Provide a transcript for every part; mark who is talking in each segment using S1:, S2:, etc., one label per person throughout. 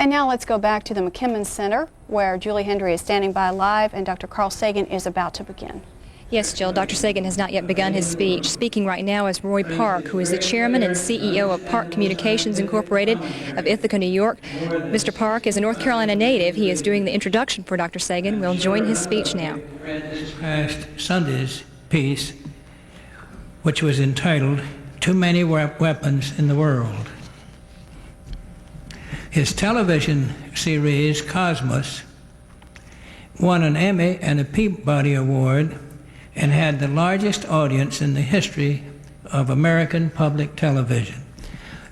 S1: And now let's go back to the McKimmon Center, where Julie Hendry is standing by live and Dr. Carl Sagan is about to begin.
S2: Yes, Jill, Dr. Sagan has not yet begun his speech. Speaking right now is Roy Park, who is the chairman and CEO of Park Communications Incorporated of Ithaca, New York. Mr. Park is a North Carolina native. He is doing the introduction for Dr. Sagan. We'll join his speech now.
S3: Read this past Sunday's piece, which was entitled, "Too Many Weapons in the World." His television series, Cosmos, won an Emmy and a Peabody Award and had the largest audience in the history of American public television.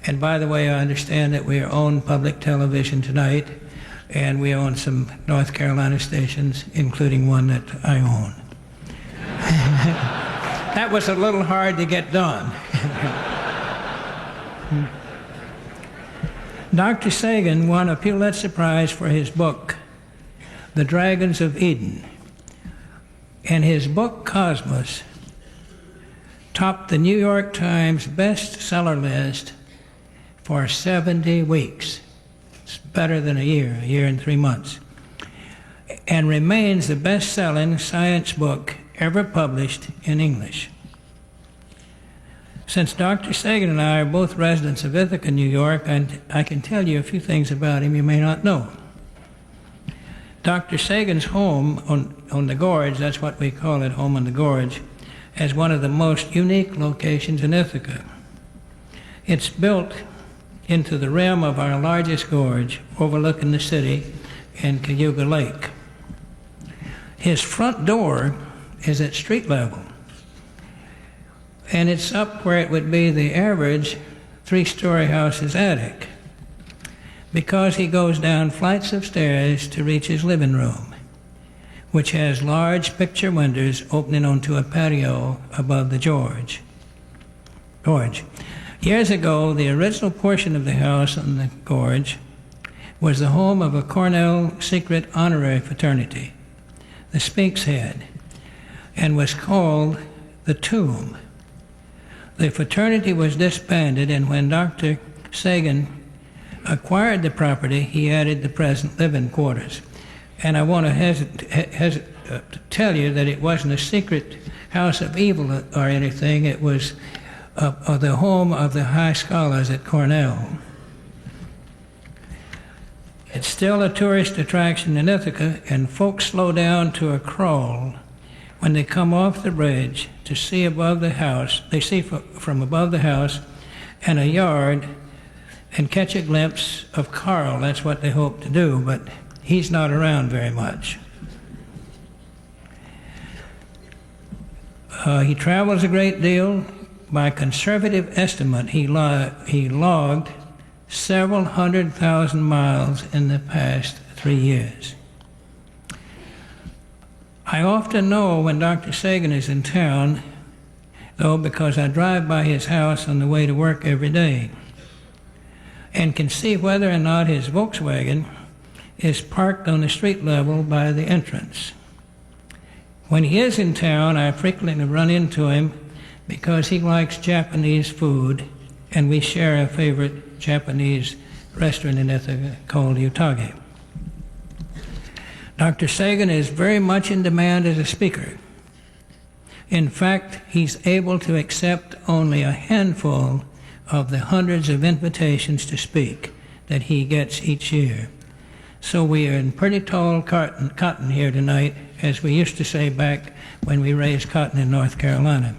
S3: And by the way, I understand that we own public television tonight, and we own some North Carolina stations, including one that I own. That was a little hard to get done. Dr. Sagan won a Pulitzer Prize for his book, The Dragons of Eden. And his book, Cosmos, topped the New York Times bestseller list for 70 weeks. It's better than a year and 3 months. And remains the best-selling science book ever published in English. Since Dr. Sagan and I are both residents of Ithaca, New York, and I can tell you a few things about him you may not know. Dr. Sagan's home on the Gorge, that's what we call it, home on the Gorge, is one of the most unique locations in Ithaca. It's built into the rim of our largest gorge, overlooking the city and Cayuga Lake. His front door is at street level, and it's up where it would be the average three-story house's attic, because he goes down flights of stairs to reach his living room, which has large picture windows opening onto a patio above the gorge. Years ago, the original portion of the house on the gorge was the home of a Cornell secret honorary fraternity, the Sphinx Head, and was called the Tomb. The fraternity was disbanded, and when Dr. Sagan acquired the property, he added the present living quarters. And I want to tell you that it wasn't a secret house of evil or anything. It was the home of the high scholars at Cornell. It's still a tourist attraction in Ithaca, and folks slow down to a crawl when they come off the bridge to see above the house. They see from above the house and a yard and catch a glimpse of Carl. That's what they hope to do, but he's not around very much. He travels a great deal. By conservative estimate, he logged several 100,000 miles in the past 3 years. I often know when Dr. Sagan is in town, though, because I drive by his house on the way to work every day, and can see whether or not his Volkswagen is parked on the street level by the entrance. When he is in town, I frequently run into him because he likes Japanese food, and we share a favorite Japanese restaurant in Ithaca called Utage. Dr. Sagan is very much in demand as a speaker. In fact, he's able to accept only a handful of the hundreds of invitations to speak that he gets each year. So we are in pretty tall cotton here tonight, as we used to say back when we raised cotton in North Carolina.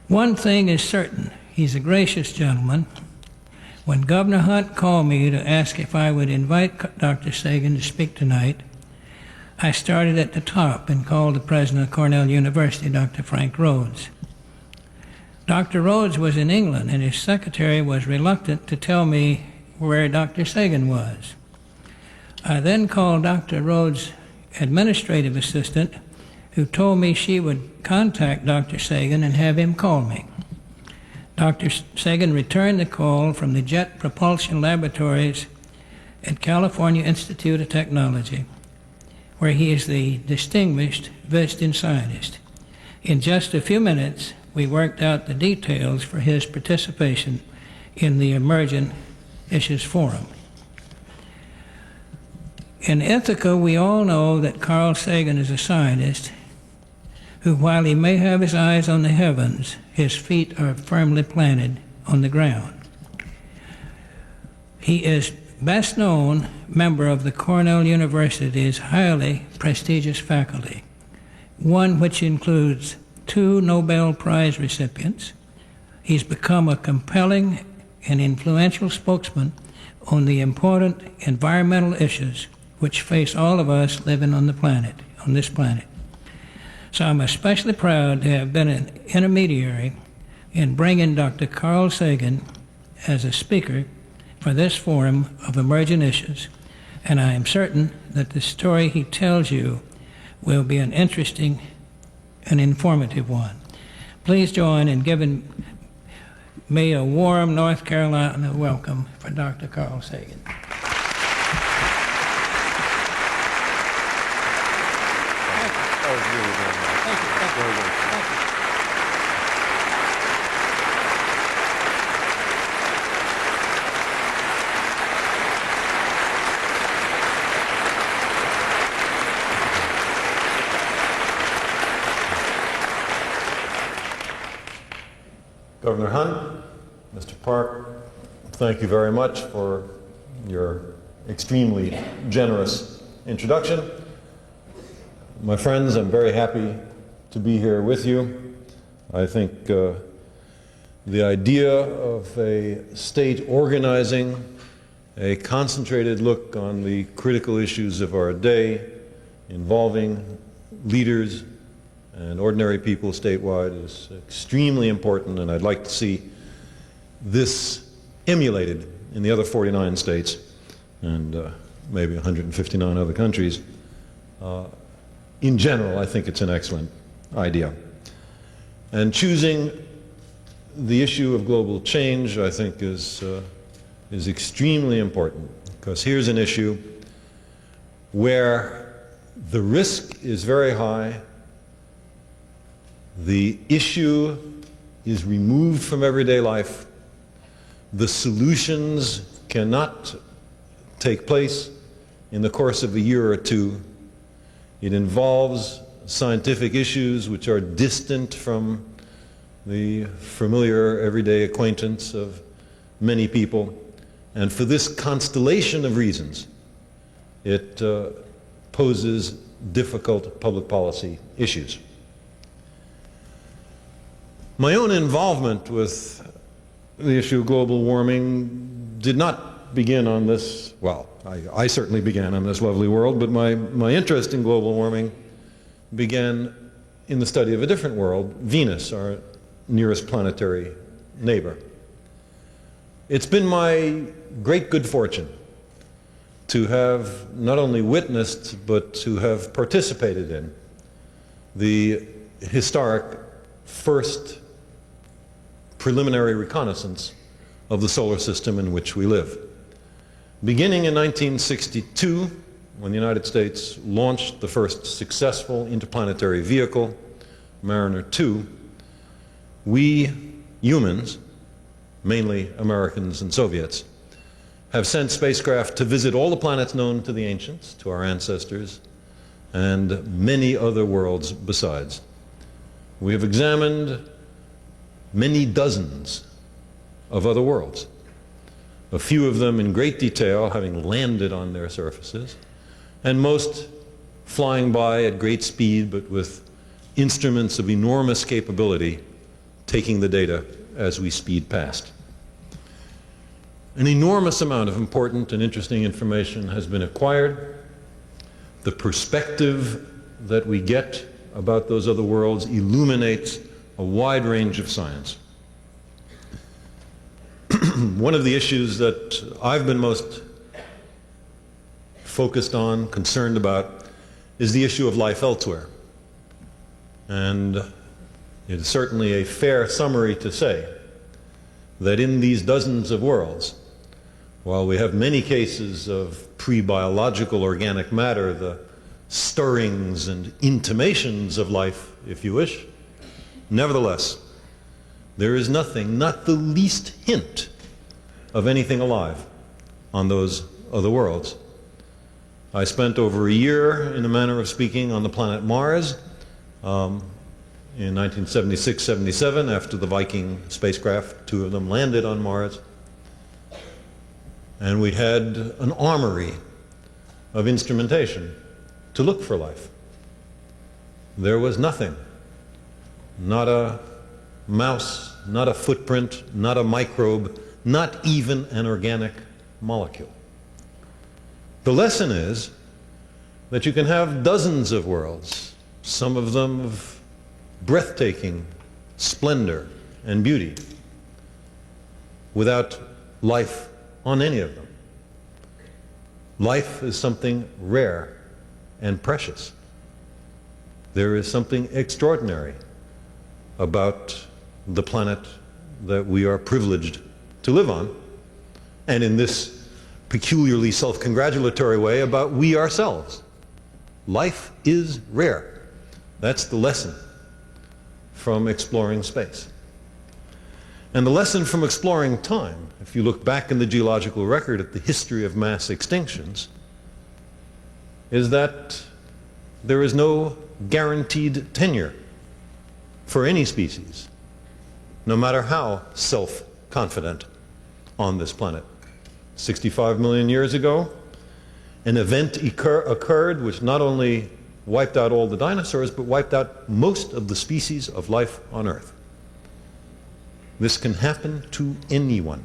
S3: One thing is certain, he's a gracious gentleman. When Governor Hunt called me to ask if I would invite Dr. Sagan to speak tonight, I started at the top and called the president of Cornell University, Dr. Frank Rhodes. Dr. Rhodes was in England, and his secretary was reluctant to tell me where Dr. Sagan was. I then called Dr. Rhodes' administrative assistant, who told me she would contact Dr. Sagan and have him call me. Dr. Sagan returned the call from the Jet Propulsion Laboratories at California Institute of Technology, where he is the distinguished visiting scientist. In just a few minutes, we worked out the details for his participation in the Emergent Issues Forum. In Ithaca, we all know that Carl Sagan is a scientist who, while he may have his eyes on the heavens, his feet are firmly planted on the ground. He is best known member of the Cornell University's highly prestigious faculty, one which includes 2 Nobel Prize recipients. He's become a compelling and influential spokesman on the important environmental issues which face all of us living on this planet. So I'm especially proud to have been an intermediary in bringing Dr. Carl Sagan as a speaker for this forum of emerging issues, and I am certain that the story he tells you will be an interesting and informative one. Please join in giving me a warm North Carolina welcome for Dr. Carl Sagan.
S4: Governor Hunt, Mr. Park, thank you very much for your extremely generous introduction. My friends, I'm very happy to be here with you. I think the idea of a state organizing a concentrated look on the critical issues of our day involving leaders and ordinary people statewide is extremely important, and I'd like to see this emulated in the other 49 states and maybe 159 other countries. In general, I think it's an excellent idea. And choosing the issue of global change, I think, is extremely important, because here's an issue where the risk is very high, the issue is removed from everyday life, the solutions cannot take place in the course of a year or two. It involves scientific issues which are distant from the familiar everyday acquaintance of many people. And for this constellation of reasons, it poses difficult public policy issues. My own involvement with the issue of global warming did not begin on this, well, I certainly began on this lovely world, but my interest in global warming began in the study of a different world, Venus, our nearest planetary neighbor. It's been my great good fortune to have not only witnessed, but to have participated in the historic first preliminary reconnaissance of the solar system in which we live. Beginning in 1962, when the United States launched the first successful interplanetary vehicle, Mariner 2, we humans, mainly Americans and Soviets, have sent spacecraft to visit all the planets known to the ancients, to our ancestors, and many other worlds besides. We have examined many dozens of other worlds, a few of them in great detail, having landed on their surfaces, and most flying by at great speed, but with instruments of enormous capability taking the data as we speed past. An enormous amount of important and interesting information has been acquired. The perspective that we get about those other worlds illuminates a wide range of science. One of the issues that I've been most focused on, concerned about, is the issue of life elsewhere. And it is certainly a fair summary to say that in these dozens of worlds, while we have many cases of pre-biological organic matter, the stirrings and intimations of life, if you wish, nevertheless, there is nothing, not the least hint of anything alive on those other worlds. I spent over a year, in a manner of speaking, on the planet Mars in 1976-77, after the Viking spacecraft, 2 of them, landed on Mars. And we had an armory of instrumentation to look for life. There was nothing. Not a mouse, not a footprint, not a microbe, not even an organic molecule. The lesson is that you can have dozens of worlds, some of them of breathtaking splendor and beauty, without life on any of them. Life is something rare and precious. There is something extraordinary about the planet that we are privileged to live on, and in this peculiarly self-congratulatory way, about we ourselves. Life is rare. That's the lesson from exploring space. And the lesson from exploring time, if you look back in the geological record at the history of mass extinctions, is that there is no guaranteed tenure for any species, no matter how self-confident on this planet. 65 million years ago, an event occurred which not only wiped out all the dinosaurs, but wiped out most of the species of life on Earth. This can happen to anyone.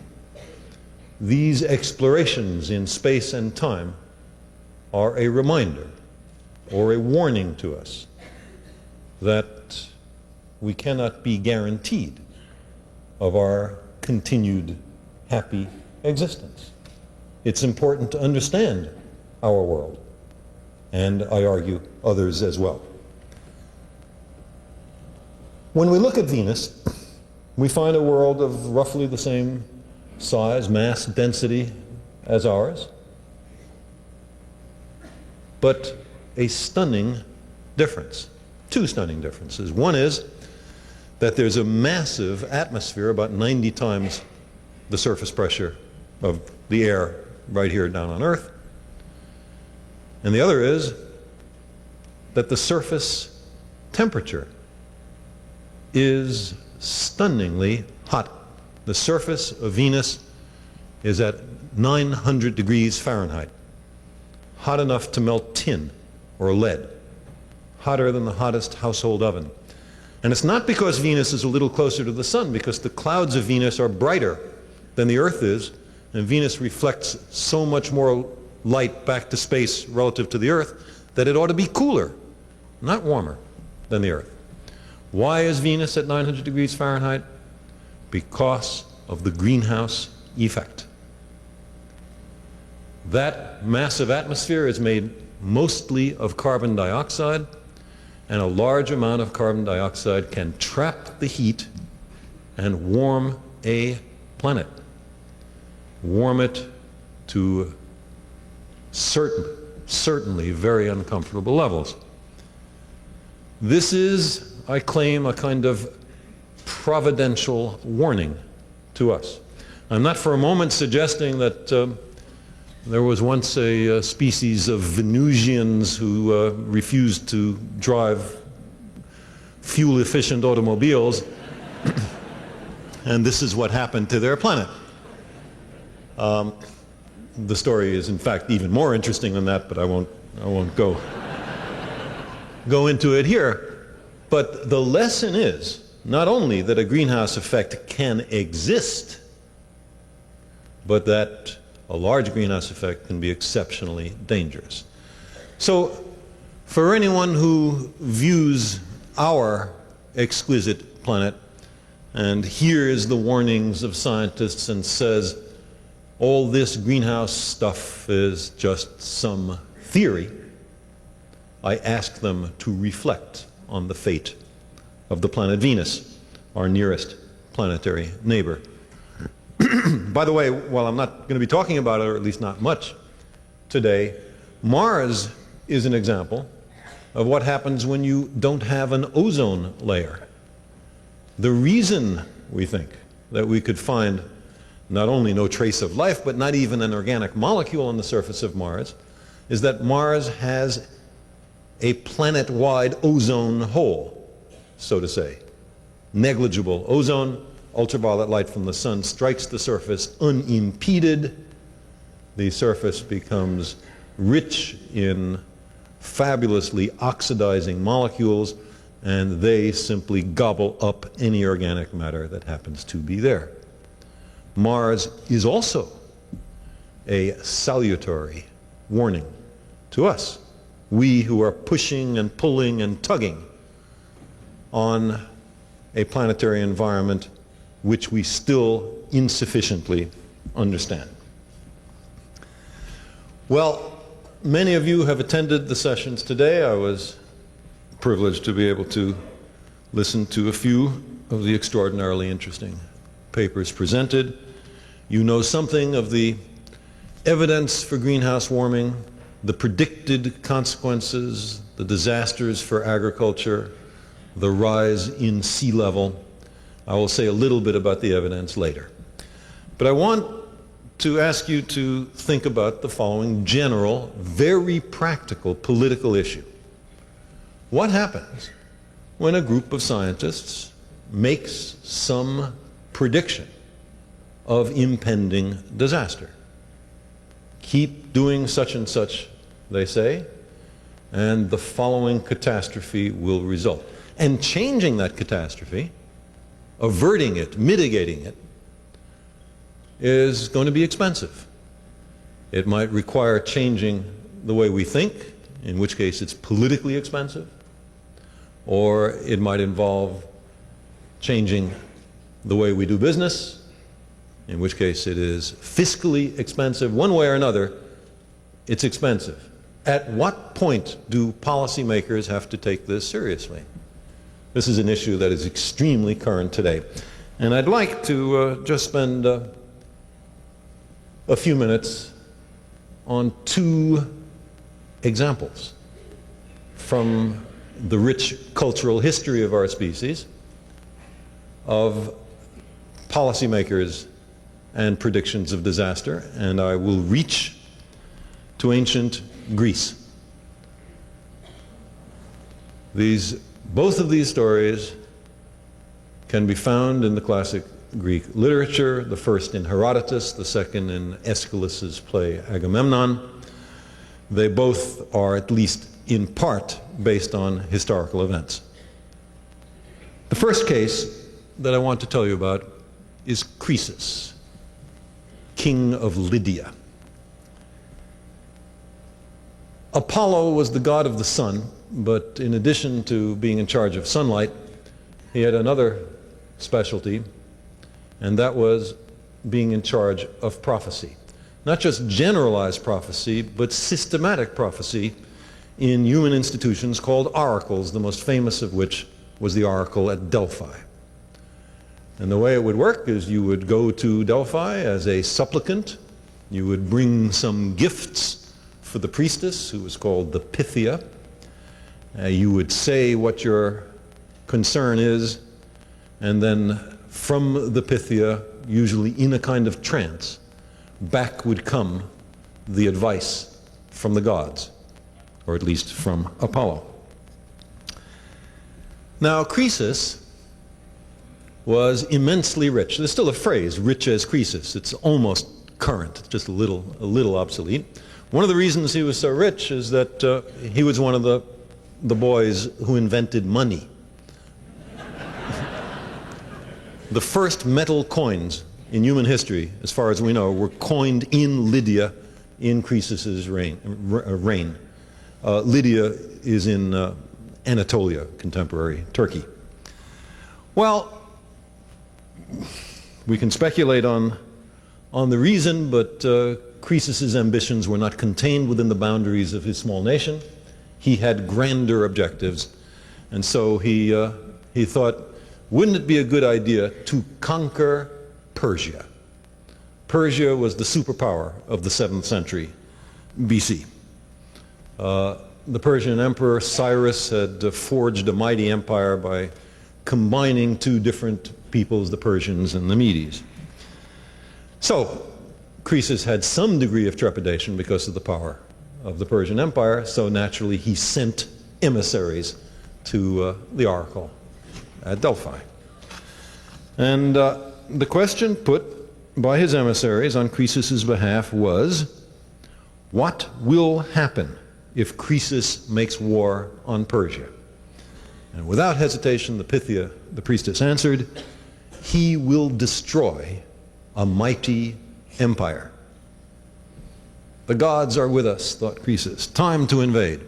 S4: These explorations in space and time are a reminder or a warning to us that we cannot be guaranteed of our continued happy existence. It's important to understand our world, and I argue others as well. When we look at Venus, we find a world of roughly the same size, mass, density as ours, but a stunning difference. 2 stunning differences. One is that there's a massive atmosphere, about 90 times the surface pressure of the air right here down on Earth. And the other is that the surface temperature is stunningly hot. The surface of Venus is at 900 degrees Fahrenheit, hot enough to melt tin or lead, hotter than the hottest household oven. And it's not because Venus is a little closer to the sun, because the clouds of Venus are brighter than the Earth is, and Venus reflects so much more light back to space relative to the Earth that it ought to be cooler, not warmer, than the Earth. Why is Venus at 900 degrees Fahrenheit? Because of the greenhouse effect. That massive atmosphere is made mostly of carbon dioxide, and a large amount of carbon dioxide can trap the heat and warm a planet. Warm it to certainly very uncomfortable levels. This is, I claim, a kind of providential warning to us. I'm not for a moment suggesting that there was once a species of Venusians who refused to drive fuel-efficient automobiles, and this is what happened to their planet. The story is, in fact, even more interesting than that, but I won't go into it here. But the lesson is not only that a greenhouse effect can exist, but that a large greenhouse effect can be exceptionally dangerous. So, for anyone who views our exquisite planet and hears the warnings of scientists and says, all this greenhouse stuff is just some theory, I ask them to reflect on the fate of the planet Venus, our nearest planetary neighbor. By the way, while I'm not going to be talking about it, or at least not much today, Mars is an example of what happens when you don't have an ozone layer. The reason we think that we could find not only no trace of life, but not even an organic molecule on the surface of Mars, is that Mars has a planet-wide ozone hole, so to say. Negligible ozone, ultraviolet light from the sun strikes the surface unimpeded. The surface becomes rich in fabulously oxidizing molecules, and they simply gobble up any organic matter that happens to be there. Mars is also a salutary warning to us, we who are pushing and pulling and tugging on a planetary environment which we still insufficiently understand. Well, many of you have attended the sessions today. I was privileged to be able to listen to a few of the extraordinarily interesting papers presented. You know something of the evidence for greenhouse warming, the predicted consequences, the disasters for agriculture, the rise in sea level. I will say a little bit about the evidence later. But I want to ask you to think about the following general, very practical political issue. What happens when a group of scientists makes some prediction of impending disaster? Keep doing such and such, they say, and the following catastrophe will result. And changing that catastrophe, averting it, mitigating it, is going to be expensive. It might require changing the way we think, in which case it's politically expensive, or it might involve changing the way we do business, in which case it is fiscally expensive. One way or another, it's expensive. At what point do policymakers have to take this seriously? This is an issue that is extremely current today. And I'd like to just spend a few minutes on two examples from the rich cultural history of our species of policymakers and predictions of disaster, and I will reach to ancient Greece. Both of these stories can be found in the classic Greek literature, the first in Herodotus, the second in Aeschylus's play Agamemnon. They both are, at least in part, based on historical events. The first case that I want to tell you about is Croesus, king of Lydia. Apollo was the god of the sun, but in addition to being in charge of sunlight, he had another specialty, and that was being in charge of prophecy. Not just generalized prophecy, but systematic prophecy in human institutions called oracles, the most famous of which was the oracle at Delphi. And the way it would work is you would go to Delphi as a supplicant, you would bring some gifts for the priestess, who was called the Pythia. You would say what your concern is, and then from the Pythia, usually in a kind of trance, back would come the advice from the gods, or at least from Apollo. Now, Croesus was immensely rich. There's still a phrase, rich as Croesus. It's almost current, just a little obsolete. One of the reasons he was so rich is that he was one of the boys who invented money. The first metal coins in human history, as far as we know, were coined in Lydia in Croesus's reign. Lydia is in Anatolia, contemporary Turkey. Well, we can speculate on the reason, but Croesus's ambitions were not contained within the boundaries of his small nation. He had grander objectives, and so he thought, wouldn't it be a good idea to conquer Persia? Persia was the superpower of the 7th century BC. The Persian emperor Cyrus had forged a mighty empire by combining two different peoples, the Persians and the Medes. So Croesus had some degree of trepidation because of the power of the Persian Empire, so naturally he sent emissaries to the oracle at Delphi. And the question put by his emissaries on Croesus's behalf was, what will happen if Croesus makes war on Persia? And without hesitation, the Pythia, the priestess, answered, he will destroy a mighty empire. The gods are with us, thought Croesus. Time to invade.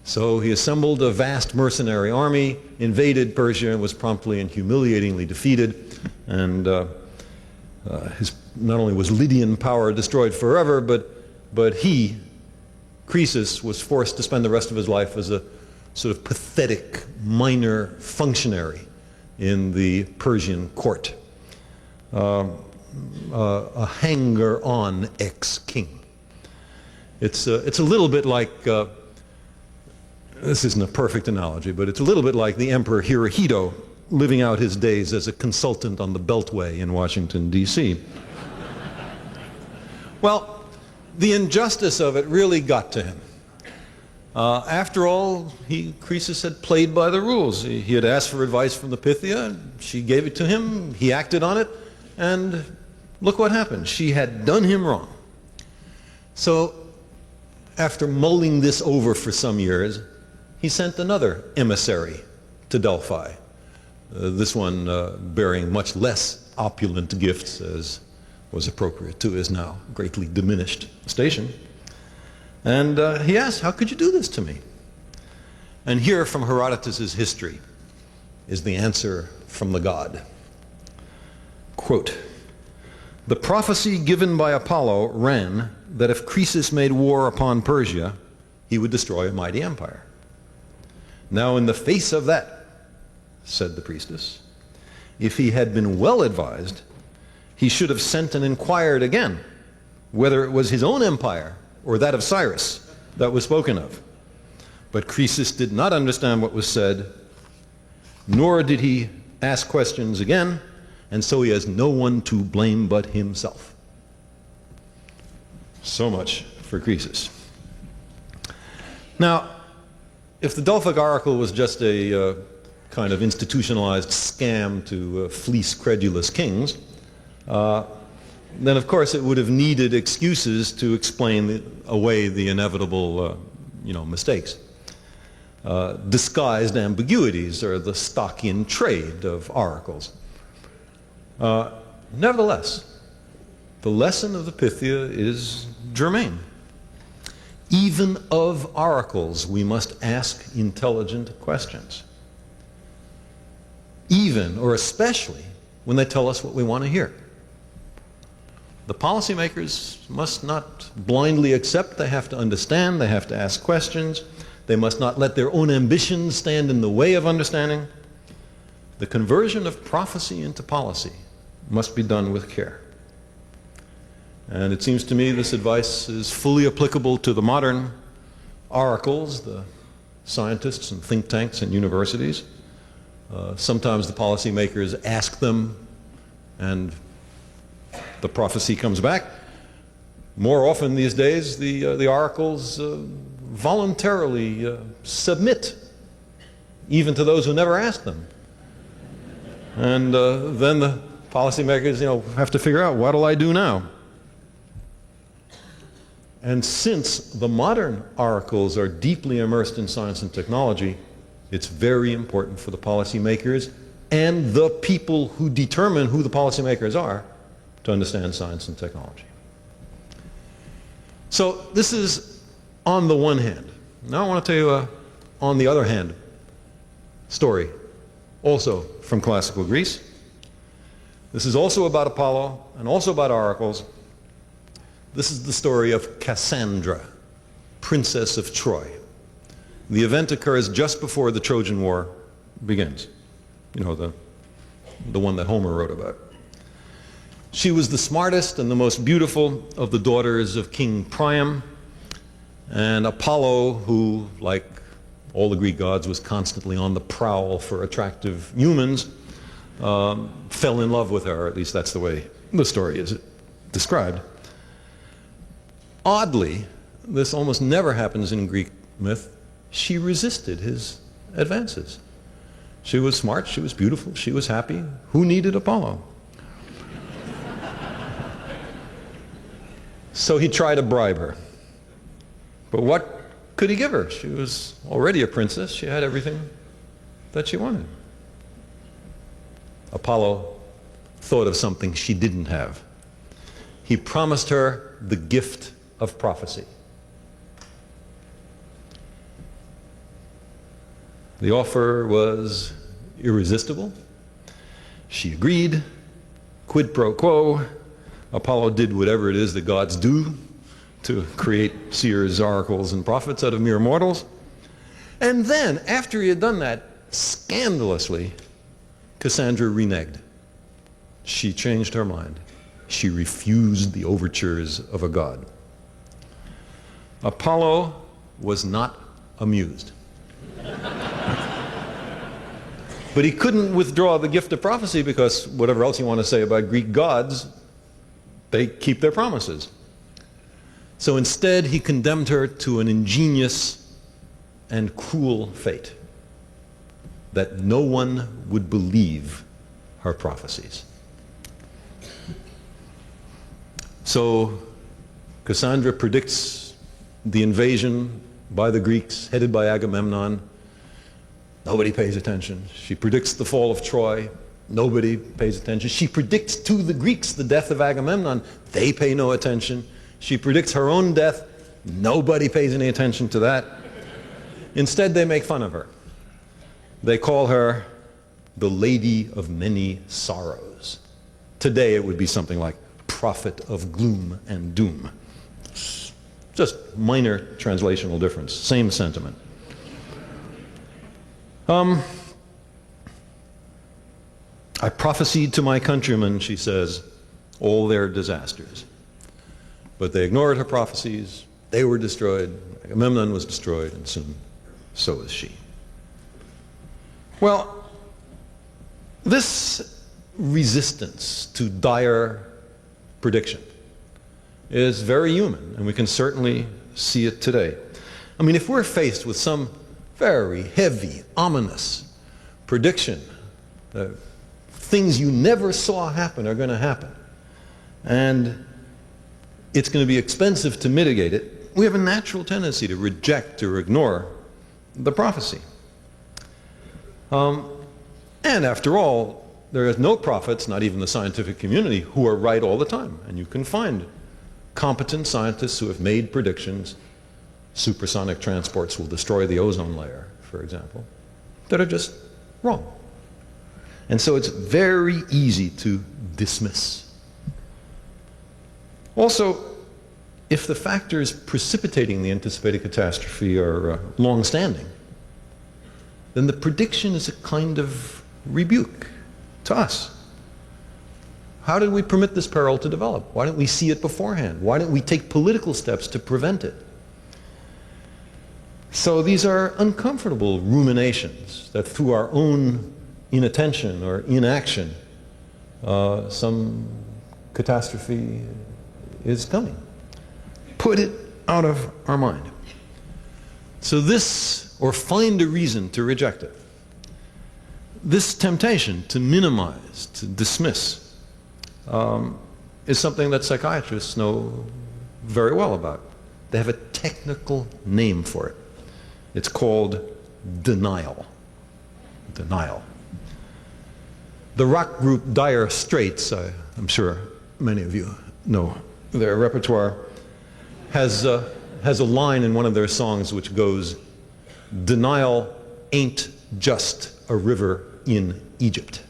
S4: So he assembled a vast mercenary army, invaded Persia, and was promptly and humiliatingly defeated. And not only was Lydian power destroyed forever, but he, Croesus, was forced to spend the rest of his life as a sort of pathetic minor functionary in the Persian court. A hanger-on ex-king. It's a little bit like, this isn't a perfect analogy, but it's a little bit like the Emperor Hirohito living out his days as a consultant on the Beltway in Washington, D.C. Well, the injustice of it really got to him. After all, Croesus had played by the rules. He had asked for advice from the Pythia, she gave it to him, he acted on it, and look what happened. She had done him wrong. So, after mulling this over for some years, he sent another emissary to Delphi, this one bearing much less opulent gifts as was appropriate to his now greatly diminished station. And he asked, how could you do this to me? And here from Herodotus's history is the answer from the god. Quote, the prophecy given by Apollo ran that if Croesus made war upon Persia, he would destroy a mighty empire. Now in the face of that, said the priestess, if he had been well advised, he should have sent and inquired again whether it was his own empire or that of Cyrus that was spoken of. But Croesus did not understand what was said, nor did he ask questions again, and so he has no one to blame but himself. So much for Croesus. Now, if the Delphic oracle was just a kind of institutionalized scam to fleece credulous kings, then of course it would have needed excuses to explain away the inevitable mistakes. Disguised ambiguities are the stock in trade of oracles. Nevertheless, the lesson of the Pythia is germane. Even of oracles we must ask intelligent questions. Even, or especially, when they tell us what we want to hear. The policymakers must not blindly accept, they have to understand, they have to ask questions, they must not let their own ambitions stand in the way of understanding. The conversion of prophecy into policy must be done with care. And it seems to me this advice is fully applicable to the modern oracles, the scientists and think tanks and universities. Sometimes the policymakers ask them and the prophecy comes back. More often these days, the oracles voluntarily submit, even to those who never asked them. And then the policymakers, have to figure out, what'll I do now? And since the modern oracles are deeply immersed in science and technology, it's very important for the policymakers and the people who determine who the policymakers are to understand science and technology. So this is on the one hand. Now I want to tell you on the other hand story, also from classical Greece. This is also about Apollo and also about oracles. This is the story of Cassandra, Princess of Troy. The event occurs just before the Trojan War begins. The one that Homer wrote about. She was the smartest and the most beautiful of the daughters of King Priam, and Apollo, who, like all the Greek gods, was constantly on the prowl for attractive humans, fell in love with her, or at least that's the way the story is described. Oddly, this almost never happens in Greek myth, she resisted his advances. She was smart, she was beautiful, she was happy. Who needed Apollo? So he tried to bribe her. But what could he give her? She was already a princess. She had everything that she wanted. Apollo thought of something she didn't have. He promised her the gift of prophecy. The offer was irresistible. She agreed. Quid pro quo. Apollo did whatever it is that gods do to create seers, oracles, and prophets out of mere mortals. And then, after he had done that, scandalously, Cassandra reneged. She changed her mind. She refused the overtures of a god. Apollo was not amused. But he couldn't withdraw the gift of prophecy because whatever else you want to say about Greek gods, they keep their promises. So instead, he condemned her to an ingenious and cruel fate, that no one would believe her prophecies. So Cassandra predicts the invasion by the Greeks, headed by Agamemnon. Nobody pays attention. She predicts the fall of Troy. Nobody pays attention. She predicts to the Greeks the death of Agamemnon. They pay no attention. She predicts her own death. Nobody pays any attention to that. Instead, they make fun of her. They call her the Lady of Many Sorrows. Today, it would be something like Prophet of Gloom and Doom. Just minor translational difference. Same sentiment. I prophesied to my countrymen, she says, all their disasters. But they ignored her prophecies. They were destroyed. Agamemnon was destroyed, and soon so was she. Well, this resistance to dire prediction is very human, and we can certainly see it today. I mean, if we're faced with some very heavy, ominous prediction that things you never saw happen are going to happen, and it's going to be expensive to mitigate it, we have a natural tendency to reject or ignore the prophecy. And after all, there are no prophets, not even the scientific community, who are right all the time. And you can find competent scientists who have made predictions. Supersonic transports will destroy the ozone layer, for example, that are just wrong. And so it's very easy to dismiss. Also, if the factors precipitating the anticipated catastrophe are long-standing, then the prediction is a kind of rebuke to us. How did we permit this peril to develop? Why didn't we see it beforehand? Why didn't we take political steps to prevent it? So these are uncomfortable ruminations that through our own inattention or inaction, some catastrophe is coming. Put it out of our mind. So this, or find a reason to reject it. This temptation to minimize, to dismiss, is something that psychiatrists know very well about. They have a technical name for it. It's called denial. Denial. The rock group Dire Straits, I'm sure many of you know their repertoire, has a line in one of their songs which goes, "Denial ain't just a river in Egypt."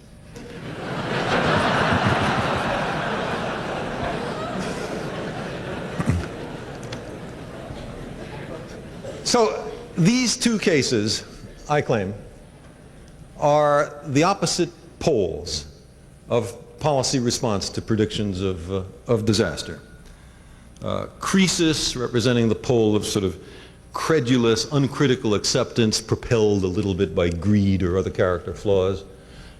S4: So these two cases, I claim, are the opposite poles of policy response to predictions of disaster. Croesus, representing the pole of sort of credulous, uncritical acceptance, propelled a little bit by greed or other character flaws,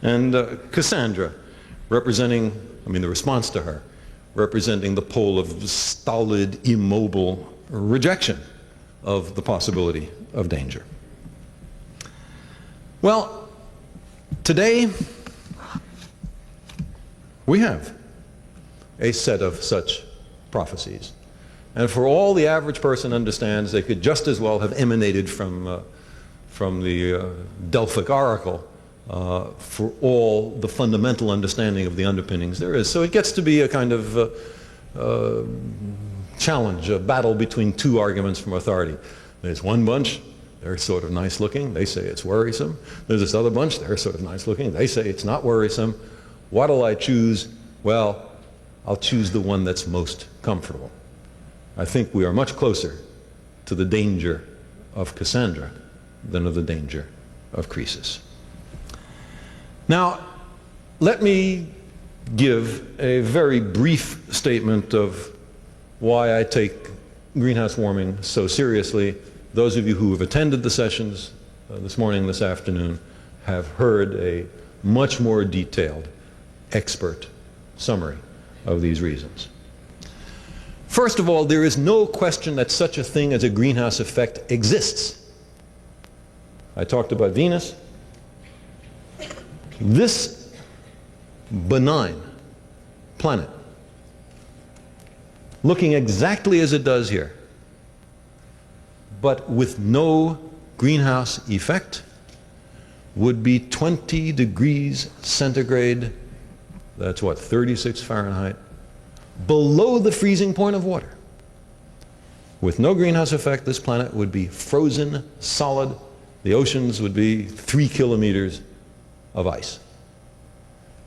S4: and Cassandra, representing, the response to her, representing the pole of stolid, immobile rejection of the possibility of danger. Well, today we have a set of such prophecies. And for all the average person understands, they could just as well have emanated from the Delphic oracle for all the fundamental understanding of the underpinnings there is. So it gets to be a kind of challenge, a battle between two arguments from authority. There's one bunch, they're sort of nice looking, they say it's worrisome. There's this other bunch, they're sort of nice looking, they say it's not worrisome. What'll I choose? Well, I'll choose the one that's most comfortable. I think we are much closer to the danger of Cassandra than of the danger of Croesus. Now, let me give a very brief statement of why I take greenhouse warming so seriously. Those of you who have attended the sessions this morning, this afternoon, have heard a much more detailed expert summary of these reasons. First of all, there is no question that such a thing as a greenhouse effect exists. I talked about Venus. This benign planet, looking exactly as it does here, but with no greenhouse effect, would be 20 degrees centigrade, that's what, 36 Fahrenheit, below the freezing point of water. With no greenhouse effect, this planet would be frozen solid. The oceans would be 3 kilometers of ice.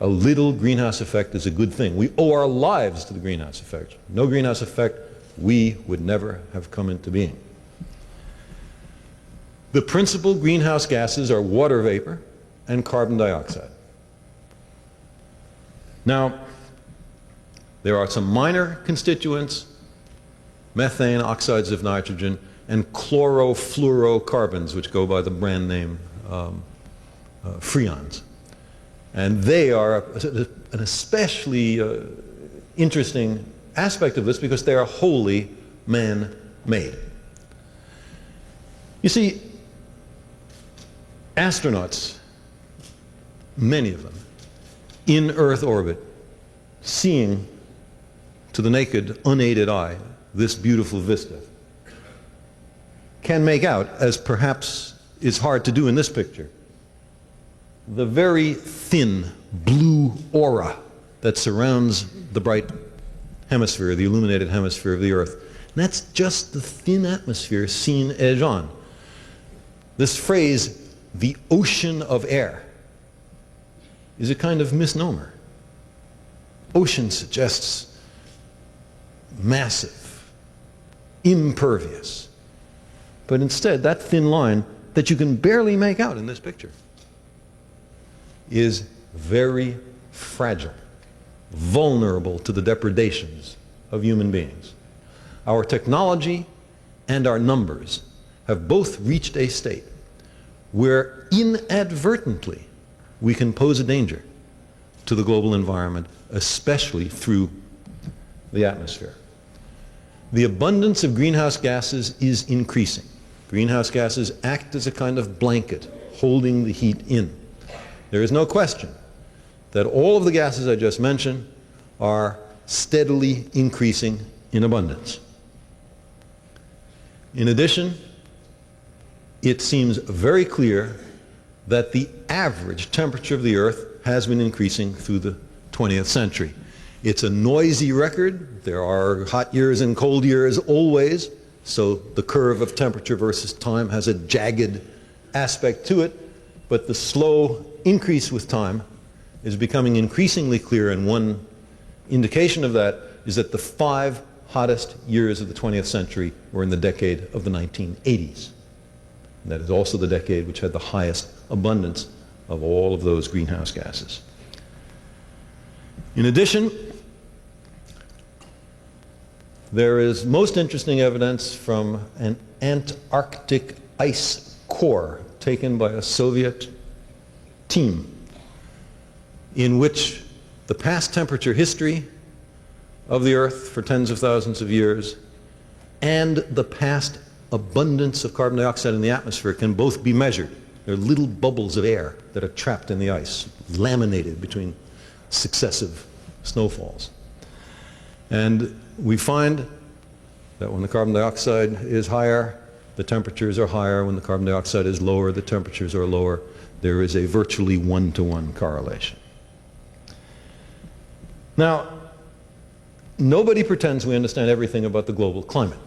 S4: A little greenhouse effect is a good thing. We owe our lives to the greenhouse effect. No greenhouse effect, we would never have come into being. The principal greenhouse gases are water vapor and carbon dioxide. Now, there are some minor constituents, methane, oxides of nitrogen, and chlorofluorocarbons, which go by the brand name freons. And they are an especially interesting aspect of this because they are wholly man-made. You see, astronauts, many of them, in Earth orbit, seeing to the naked, unaided eye this beautiful vista, can make out, as perhaps is hard to do in this picture, the very thin blue aura that surrounds the bright hemisphere, the illuminated hemisphere of the Earth. And that's just the thin atmosphere seen edge on. This phrase, the ocean of air, is a kind of misnomer. Ocean suggests massive, impervious. But instead, that thin line that you can barely make out in this picture is very fragile, vulnerable to the depredations of human beings. Our technology and our numbers have both reached a state where inadvertently we can pose a danger to the global environment, especially through the atmosphere. The abundance of greenhouse gases is increasing. Greenhouse gases act as a kind of blanket holding the heat in. There is no question that all of the gases I just mentioned are steadily increasing in abundance. In addition, it seems very clear that the average temperature of the Earth has been increasing through the 20th century. It's a noisy record. There are hot years and cold years always, so the curve of temperature versus time has a jagged aspect to it, but the slow increase with time is becoming increasingly clear, and one indication of that is that the 5 hottest years of the 20th century were in the decade of the 1980s. And that is also the decade which had the highest abundance of all of those greenhouse gases. In addition, there is most interesting evidence from an Antarctic ice core taken by a Soviet team in which the past temperature history of the Earth for tens of thousands of years and the past abundance of carbon dioxide in the atmosphere can both be measured. There are little bubbles of air that are trapped in the ice, laminated between successive snowfalls. And we find that when the carbon dioxide is higher, the temperatures are higher. When the carbon dioxide is lower, the temperatures are lower. There is a virtually one-to-one correlation. Now, nobody pretends we understand everything about the global climate.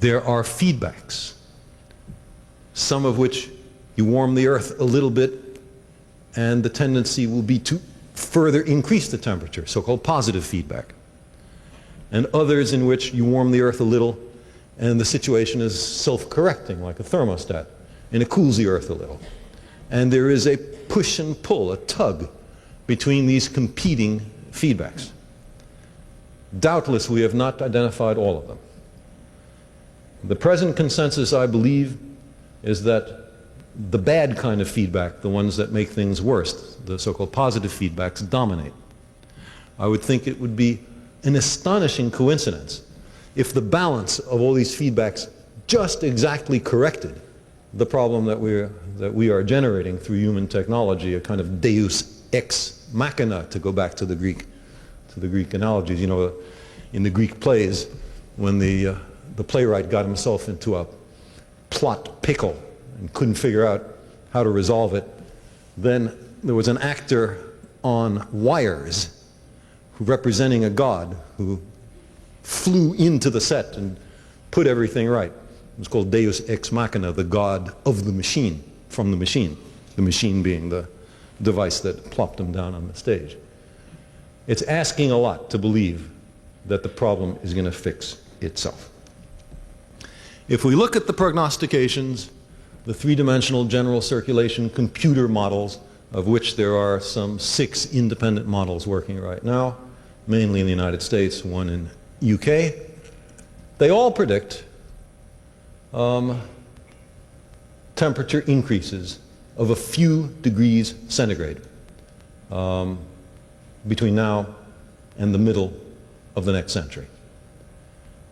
S4: There are feedbacks, some of which you warm the earth a little bit and the tendency will be to further increase the temperature, so-called positive feedback. And others in which you warm the earth a little and the situation is self-correcting like a thermostat and it cools the earth a little. And there is a push and pull, a tug between these competing feedbacks. Doubtless we have not identified all of them. The present consensus, I believe, is that the bad kind of feedback, the ones that make things worse, the so-called positive feedbacks, dominate. I would think it would be an astonishing coincidence if the balance of all these feedbacks just exactly corrected the problem that we are generating through human technology, a kind of deus ex machina, to go back to the Greek analogies. You know, in the Greek plays, when the playwright got himself into a plot pickle and couldn't figure out how to resolve it, then there was an actor on wires representing a god who flew into the set and put everything right. It was called Deus Ex Machina, the god of the machine, from the machine being the device that plopped him down on the stage. It's asking a lot to believe that the problem is going to fix itself. If we look at the prognostications, the three-dimensional general circulation computer models, of which there are some 6 independent models working right now, mainly in the United States, one in UK, they all predict temperature increases of a few degrees centigrade between now and the middle of the next century.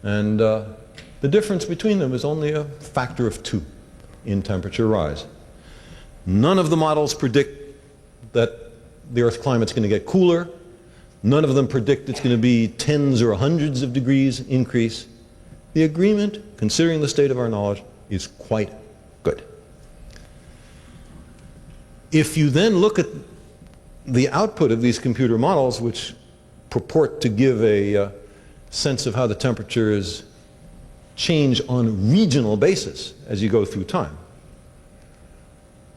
S4: And the difference between them is only a factor of 2 in temperature rise. None of the models predict that the Earth's climate's going to get cooler. None of them predict it's going to be tens or hundreds of degrees increase. The agreement, considering the state of our knowledge, is quite good. If you then look at the output of these computer models, which purport to give a sense of how the temperatures change on a regional basis as you go through time,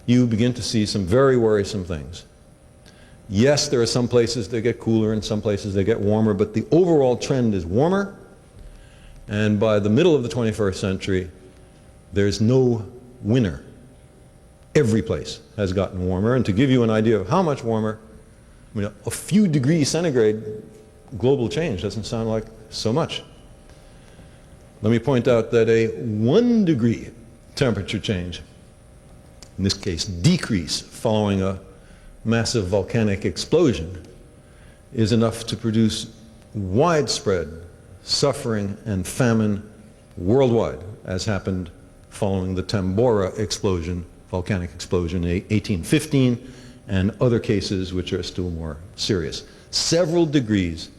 S4: you begin to see some very worrisome things. Yes, there are some places that get cooler and some places they get warmer, but the overall trend is warmer, and by the middle of the 21st century, there's no winner. Every place has gotten warmer, and to give you an idea of how much warmer, I mean, a few degrees centigrade global change doesn't sound like so much. Let me point out that a 1 degree temperature change, in this case decrease following a massive volcanic explosion, is enough to produce widespread suffering and famine worldwide, as happened following the Tambora explosion, volcanic explosion in 1815, and other cases which are still more serious. Several degrees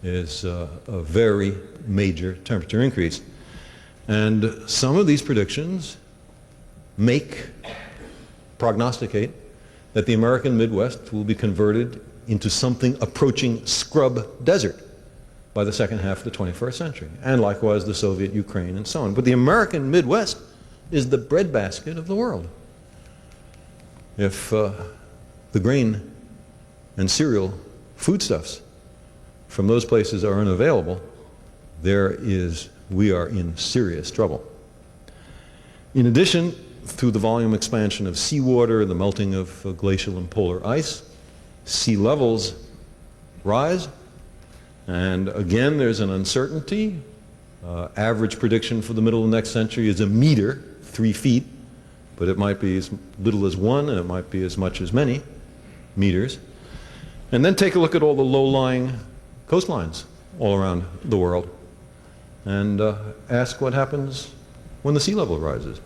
S4: is a very major temperature increase. And some of these predictions prognosticate that the American Midwest will be converted into something approaching scrub desert by the second half of the 21st century, and likewise the Soviet Ukraine and so on. But the American Midwest is the breadbasket of the world. If the grain and cereal foodstuffs from those places are unavailable, we are in serious trouble. In addition, through the volume expansion of seawater, the melting of glacial and polar ice, sea levels rise, and again there's an uncertainty. Average prediction for the middle of the next century is 1 meter, 3 feet, but it might be as little as 1 and it might be as much as many meters. And then take a look at all the low-lying coastlines all around the world and ask what happens when the sea level rises.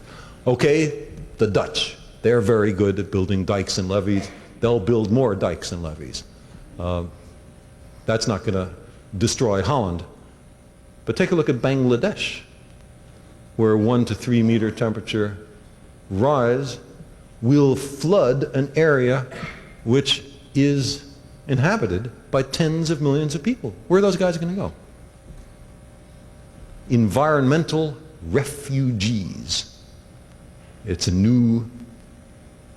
S4: Okay, the Dutch, they're very good at building dikes and levees. They'll build more dikes and levees. That's not going to destroy Holland. But take a look at Bangladesh, where 1 to 3 meter temperature rise will flood an area which is inhabited by tens of millions of people. Where are those guys going to go? Environmental refugees. It's a new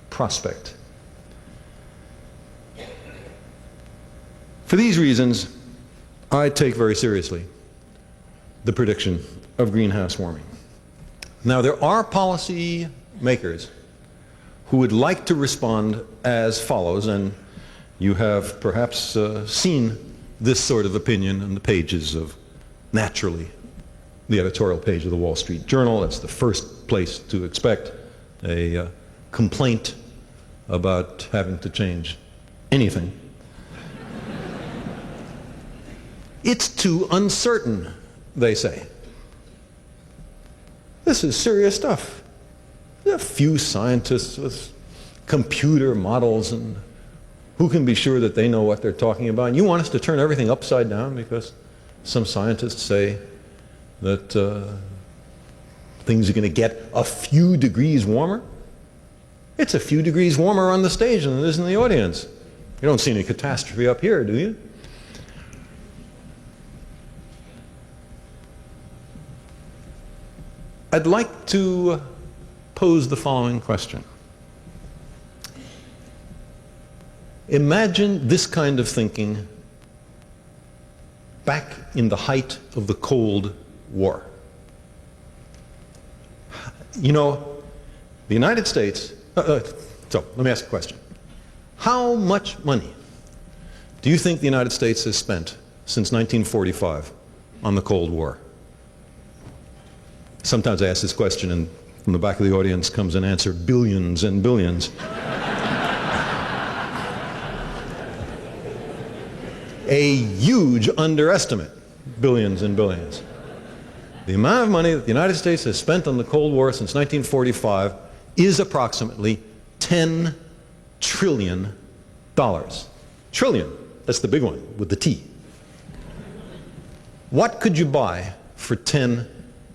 S4: prospect. For these reasons, I take very seriously the prediction of greenhouse warming. Now, there are policy makers who would like to respond as follows, and you have perhaps seen this sort of opinion in the pages of, naturally, the editorial page of the Wall Street Journal. That's the first place to expect a complaint about having to change anything. It's too uncertain, they say. This is serious stuff. There are a few scientists with computer models, and who can be sure that they know what they're talking about? And you want us to turn everything upside down because some scientists say that things are going to get a few degrees warmer? It's a few degrees warmer on the stage than it is in the audience. You don't see any catastrophe up here, do you? I'd like to pose the following question. Imagine this kind of thinking back in the height of the Cold War. You know, the United States, so let me ask a question. How much money do you think the United States has spent since 1945 on the Cold War? Sometimes I ask this question, and from the back of the audience comes an answer: billions and billions. A huge underestimate, billions and billions. The amount of money that the United States has spent on the Cold War since 1945 is approximately $10 trillion. Trillion, that's the big one, with the T. What could you buy for $10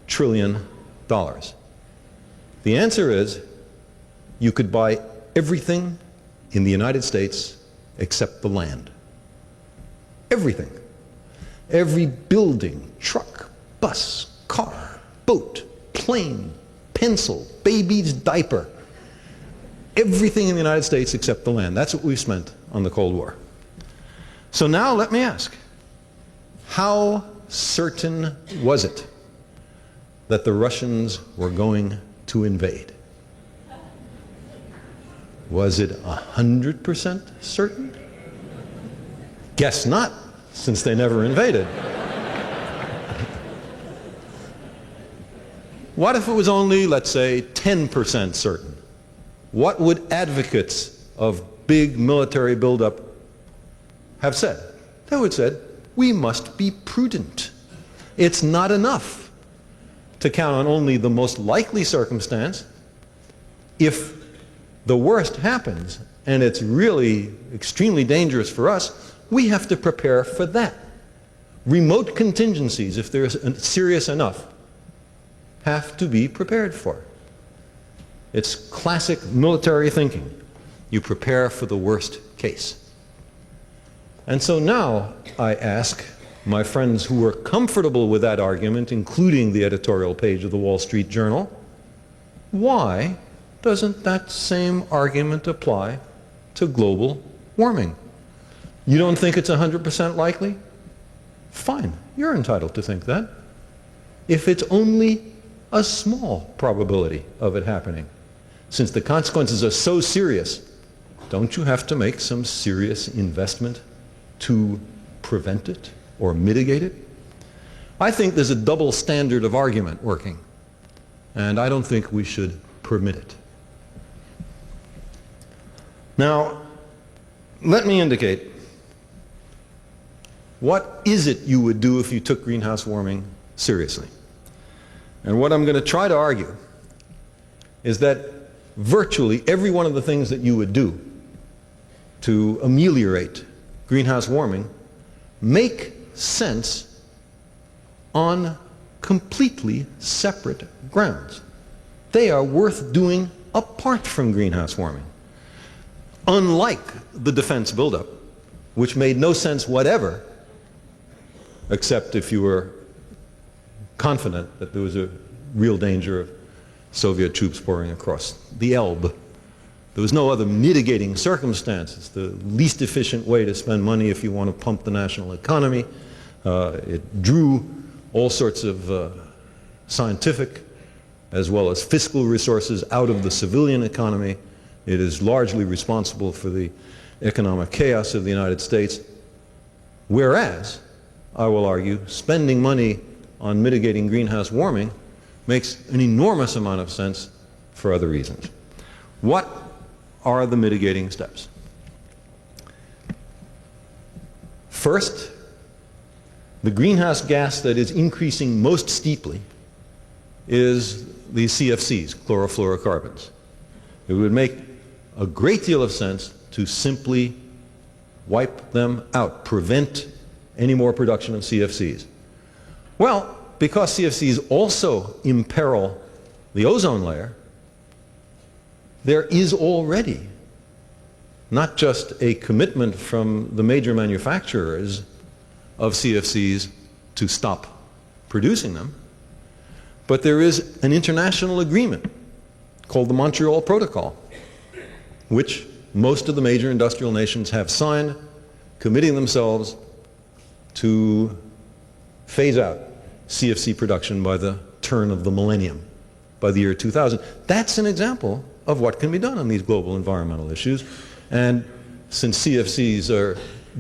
S4: trillion? The answer is you could buy everything in the United States except the land. Everything. Every building, truck, bus, car, boat, plane, pencil, baby's diaper. Everything in the United States except the land. That's what we've spent on the Cold War. So now let me ask, how certain was it that the Russians were going to invade? Was it 100% certain? Guess not, since they never invaded. What if it was only, let's say, 10% certain? What would advocates of big military buildup have said? They would have said, we must be prudent. It's not enough to count on only the most likely circumstance. If the worst happens, and it's really extremely dangerous for us, we have to prepare for that. Remote contingencies, if they're serious enough, have to be prepared for. It's classic military thinking. You prepare for the worst case. And so now I ask my friends who are comfortable with that argument, including the editorial page of the Wall Street Journal, why doesn't that same argument apply to global warming? You don't think it's 100% likely? Fine, you're entitled to think that. If it's only a small probability of it happening, since the consequences are so serious, don't you have to make some serious investment to prevent it or mitigate it? I think there's a double standard of argument working, and I don't think we should permit it. Now, let me indicate What is it you would do if you took greenhouse warming seriously? And what I'm going to try to argue is that virtually every one of the things that you would do to ameliorate greenhouse warming make sense on completely separate grounds. They are worth doing apart from greenhouse warming. Unlike the defense buildup, which made no sense whatever, except if you were confident that there was a real danger of Soviet troops pouring across the Elbe. There was no other mitigating circumstances. The least efficient way to spend money if you want to pump the national economy. It drew all sorts of scientific as well as fiscal resources out of the civilian economy. It is largely responsible for the economic chaos of the United States. Whereas, I will argue, spending money on mitigating greenhouse warming makes an enormous amount of sense for other reasons. What are the mitigating steps? First, the greenhouse gas that is increasing most steeply is the CFCs, chlorofluorocarbons. It would make a great deal of sense to simply wipe them out, prevent any more production of CFCs. Well, because CFCs also imperil the ozone layer, there is already not just a commitment from the major manufacturers of CFCs to stop producing them, but there is an international agreement called the Montreal Protocol, which most of the major industrial nations have signed, committing themselves to phase out CFC production by the turn of the millennium, by the year 2000. That's an example of what can be done on these global environmental issues. And since CFCs are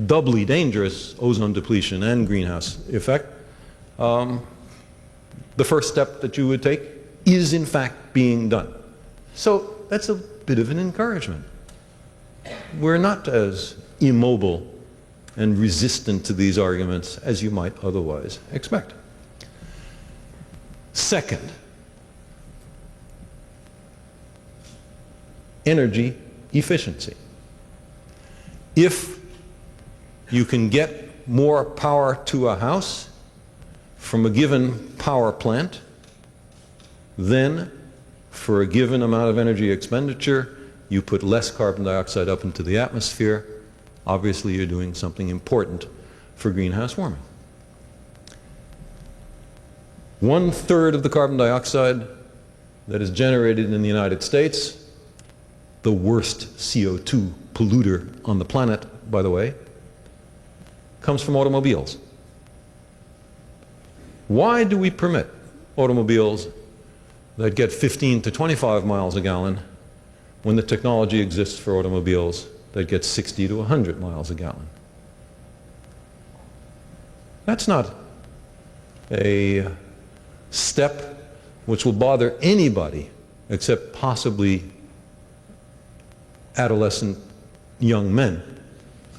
S4: doubly dangerous, ozone depletion and greenhouse effect, the first step that you would take is in fact being done. So that's a bit of an encouragement. We're not as immobile and resistant to these arguments as you might otherwise expect. Second, energy efficiency. If you can get more power to a house from a given power plant, then for a given amount of energy expenditure, you put less carbon dioxide up into the atmosphere. Obviously, you're doing something important for greenhouse warming. 1/3 of the carbon dioxide that is generated in the United States, the worst CO2 polluter on the planet, by the way, comes from automobiles. Why do we permit automobiles that get 15 to 25 miles a gallon when the technology exists for automobiles that get 60 to 100 miles a gallon? That's not a step which will bother anybody except possibly adolescent young men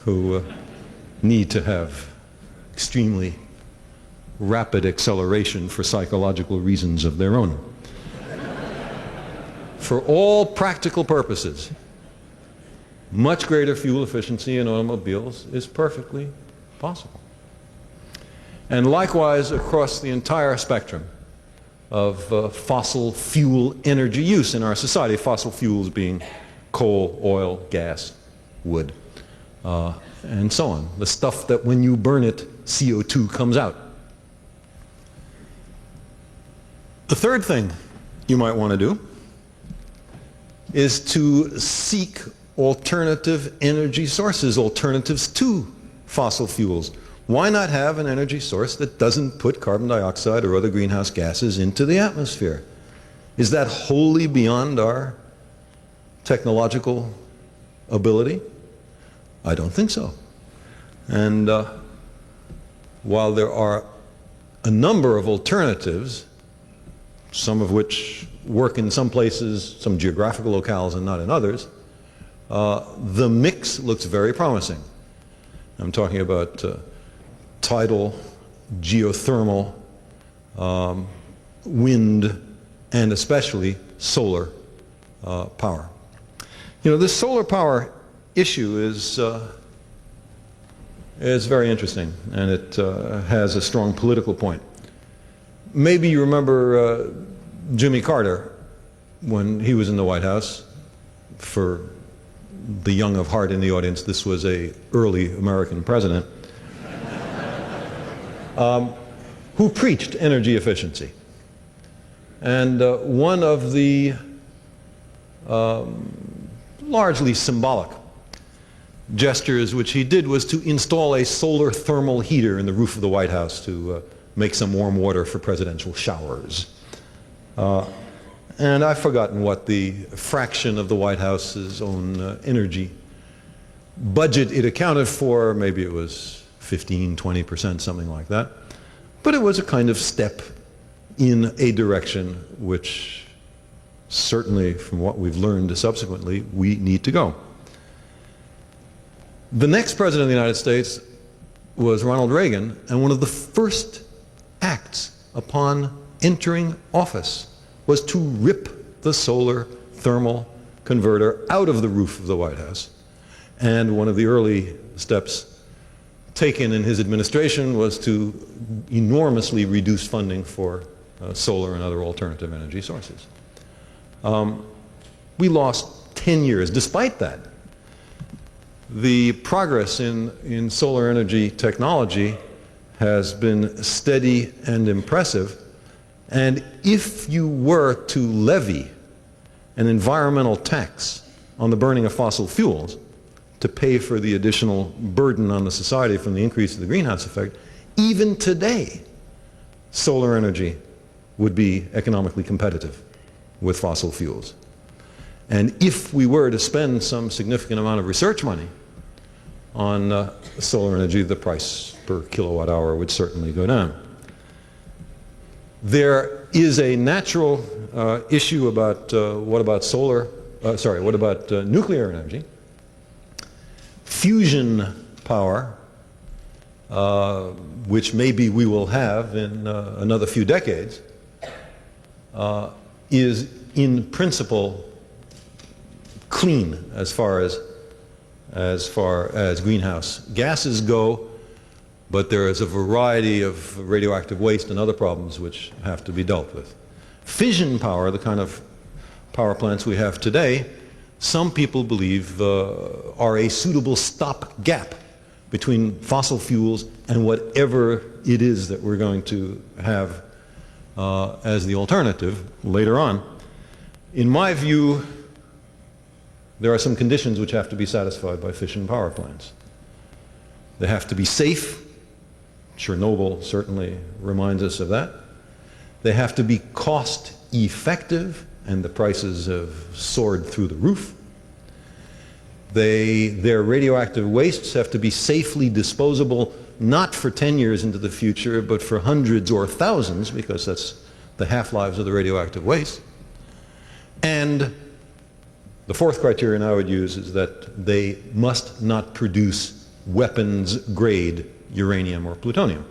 S4: who need to have extremely rapid acceleration for psychological reasons of their own. For all practical purposes, much greater fuel efficiency in automobiles is perfectly possible. And likewise across the entire spectrum of fossil fuel energy use in our society, fossil fuels being coal, oil, gas, wood, and so on. The stuff that when you burn it, CO2 comes out. The third thing you might want to do is to seek alternative energy sources, alternatives to fossil fuels. Why not have an energy source that doesn't put carbon dioxide or other greenhouse gases into the atmosphere? Is that wholly beyond our technological ability? I don't think so. And while there are a number of alternatives, some of which work in some places, some geographical locales and not in others, the mix looks very promising. I'm talking about tidal, geothermal, wind, and especially solar power. You know, this solar power issue is very interesting, and it has a strong political point. Maybe you remember Jimmy Carter when he was in the White House. For the young of heart in the audience, this was an early American president who preached energy efficiency. And one of the largely symbolic gestures which he did was to install a solar thermal heater in the roof of the White House to make some warm water for presidential showers. And I've forgotten what the fraction of the White House's own energy budget it accounted for. Maybe it was 15, 20%, something like that. But it was a kind of step in a direction which certainly, from what we've learned subsequently, we need to go. The next president of the United States was Ronald Reagan, and one of the first acts upon entering office was to rip the solar thermal converter out of the roof of the White House. And one of the early steps taken in his administration was to enormously reduce funding for solar and other alternative energy sources. We lost 10 years. Despite that, the progress in solar energy technology has been steady and impressive. And if you were to levy an environmental tax on the burning of fossil fuels to pay for the additional burden on the society from the increase of the greenhouse effect, even today, solar energy would be economically competitive with fossil fuels. And if we were to spend some significant amount of research money on solar energy, the price per kilowatt hour would certainly go down. There is a natural issue about what about nuclear energy. Fusion power, which maybe we will have in another few decades, is in principle clean as far as greenhouse gases go. But there is a variety of radioactive waste and other problems which have to be dealt with. Fission power, the kind of power plants we have today, some people believe are a suitable stopgap between fossil fuels and whatever it is that we're going to have as the alternative later on. In my view, there are some conditions which have to be satisfied by fission power plants. They have to be safe. Chernobyl certainly reminds us of that. They have to be cost effective, and the prices have soared through the roof. Their radioactive wastes have to be safely disposable, not for 10 years into the future, but for hundreds or thousands, because that's the half-lives of the radioactive waste. And the fourth criterion I would use is that they must not produce weapons-grade uranium or plutonium,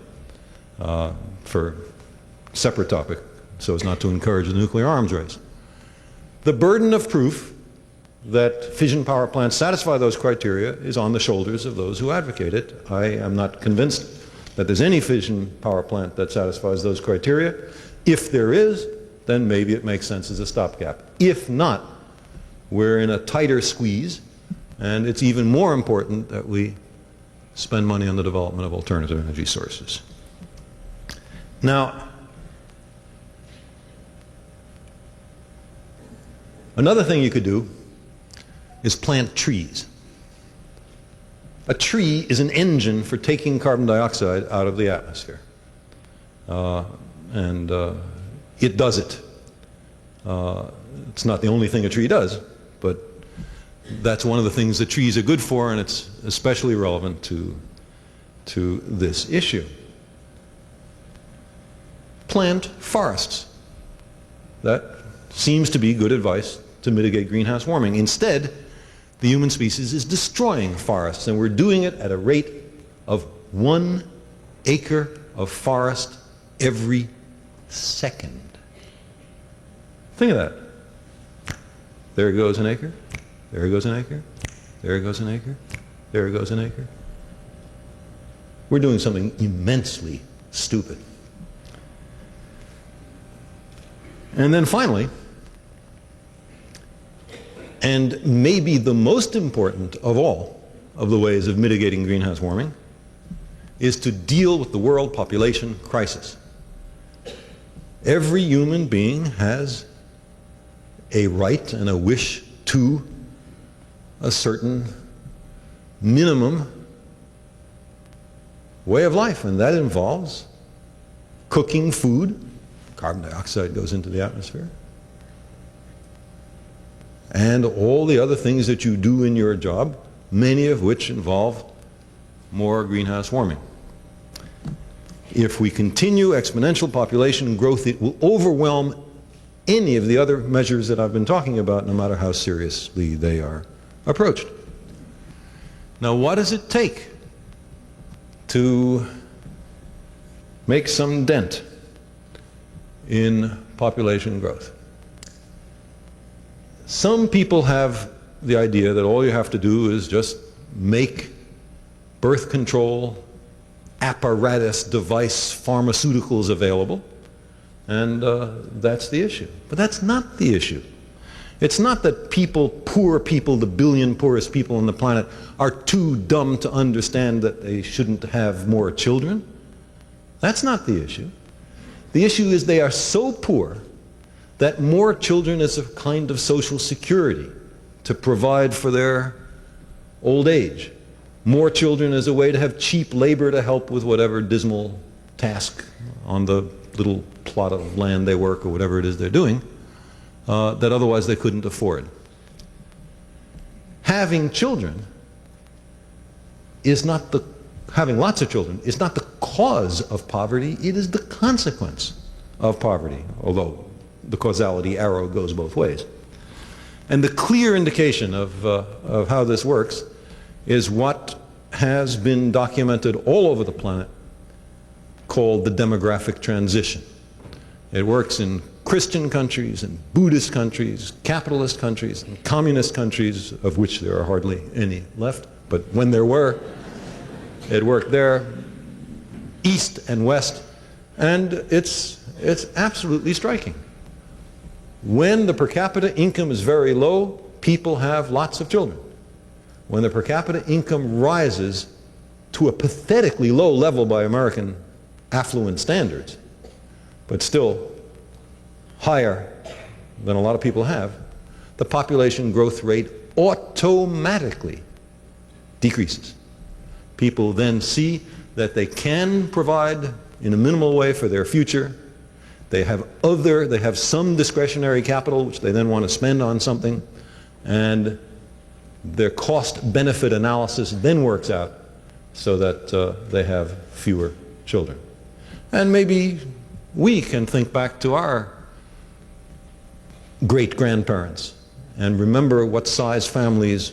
S4: for separate topic, so as not to encourage the nuclear arms race. The burden of proof that fission power plants satisfy those criteria is on the shoulders of those who advocate it. I am not convinced that there's any fission power plant that satisfies those criteria. If there is, then maybe it makes sense as a stopgap. If not, we're in a tighter squeeze, and it's even more important that we spend money on the development of alternative energy sources. Now, another thing you could do is plant trees. A tree is an engine for taking carbon dioxide out of the atmosphere. It does it. It's not the only thing a tree does, but that's one of the things that trees are good for, and it's especially relevant to this issue. Plant forests. That seems to be good advice to mitigate greenhouse warming. Instead, the human species is destroying forests, and we're doing it at a rate of 1 acre of forest every second. Think of that. There goes an acre, there goes an acre, there goes an acre, there goes an acre. We're doing something immensely stupid. And then finally, and maybe the most important of all of the ways of mitigating greenhouse warming, is to deal with the world population crisis. Every human being has a right and a wish to a certain minimum way of life, and that involves cooking food. Carbon dioxide goes into the atmosphere. And all the other things that you do in your job, many of which involve more greenhouse warming. If we continue exponential population growth, it will overwhelm any of the other measures that I've been talking about, no matter how seriously they are approached. Now, what does it take to make some dent in population growth? Some people have the idea that all you have to do is just make birth control, apparatus, device, pharmaceuticals available, and that's the issue. But that's not the issue. It's not that people, poor people, the billion poorest people on the planet, are too dumb to understand that they shouldn't have more children. That's not the issue. The issue is they are so poor that more children is a kind of social security to provide for their old age. More children is a way to have cheap labor to help with whatever dismal task on the little plot of land they work or whatever it is they're doing that otherwise they couldn't afford. Having children is not the, having lots of children is not the cause of poverty, it is the consequence of poverty, although the causality arrow goes both ways. And the clear indication of how this works is what has been documented all over the planet called the demographic transition. It works in Christian countries and Buddhist countries, capitalist countries, and communist countries, of which there are hardly any left, but when there were, it worked there, east and west, and it's absolutely striking. When the per capita income is very low, people have lots of children. When the per capita income rises to a pathetically low level by American affluent standards, but still higher than a lot of people have, the population growth rate automatically decreases. People then see that they can provide in a minimal way for their future. They have some discretionary capital which they then want to spend on something, and their cost-benefit analysis then works out so that they have fewer children. And maybe we can think back to our great-grandparents and remember what size families